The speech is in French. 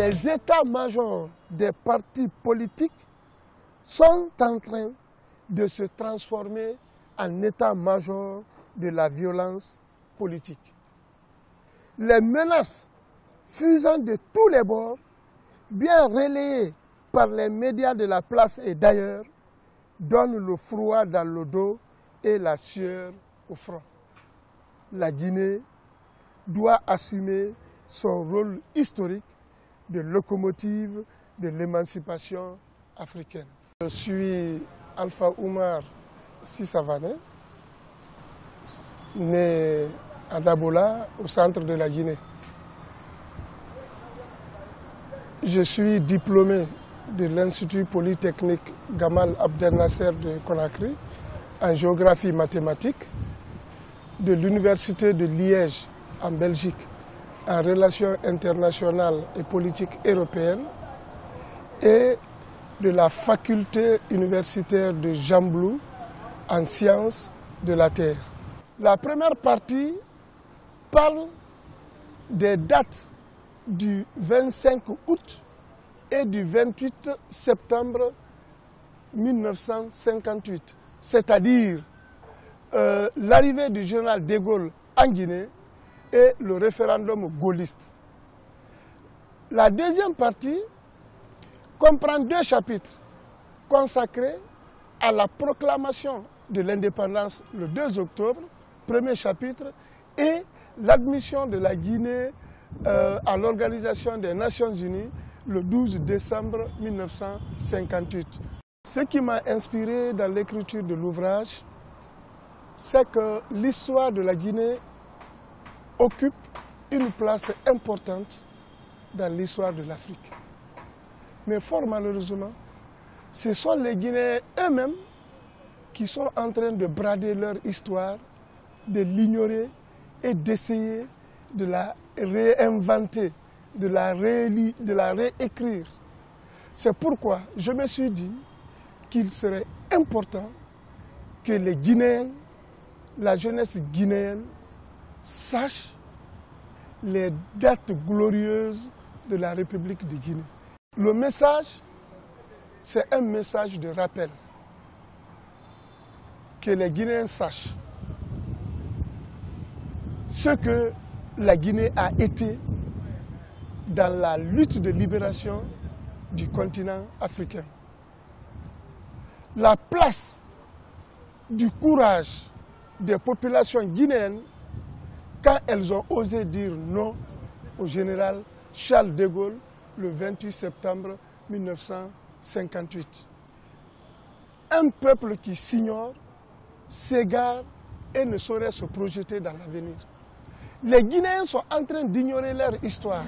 les états-majors des partis politiques sont en train de se transformer en état-major de la violence politique. Les menaces fusant de tous les bords, bien relayées par les médias de la place et d'ailleurs, donnent le froid dans le dos et la sueur au front. La Guinée doit assumer son rôle historique de locomotive de l'émancipation africaine. Je suis Alpha Oumar Sissavané, né à Dabola, au centre de la Guinée. Je suis diplômé de l'Institut Polytechnique Gamal Abdel Nasser de Conakry en géographie mathématique, de l'Université de Liège en Belgique en relations internationales et politiques européennes et de la faculté universitaire de Jamblou en sciences de la Terre. La première partie parle des dates du 25 août et du 28 septembre 1958, c'est-à-dire l'arrivée du général de Gaulle en Guinée et le référendum gaulliste. La deuxième partie comprend 2 chapitres consacrés à la proclamation de l'indépendance le 2 octobre, premier chapitre, et l'admission de la Guinée à l'Organisation des Nations Unies le 12 décembre 1958. Ce qui m'a inspiré dans l'écriture de l'ouvrage, c'est que l'histoire de la Guinée occupe une place importante dans l'histoire de l'Afrique. Mais fort malheureusement, ce sont les Guinéens eux-mêmes qui sont en train de brader leur histoire, de l'ignorer et d'essayer de la réinventer, de la réécrire. C'est pourquoi je me suis dit qu'il serait important que les Guinéens, la jeunesse guinéenne, sache les dates glorieuses de la République de Guinée. Le message, c'est un message de rappel. Que les Guinéens sachent ce que la Guinée a été dans la lutte de libération du continent africain. La place du courage des populations guinéennes quand elles ont osé dire non au général Charles de Gaulle le 28 septembre 1958. Un peuple qui s'ignore, s'égare et ne saurait se projeter dans l'avenir. Les Guinéens sont en train d'ignorer leur histoire.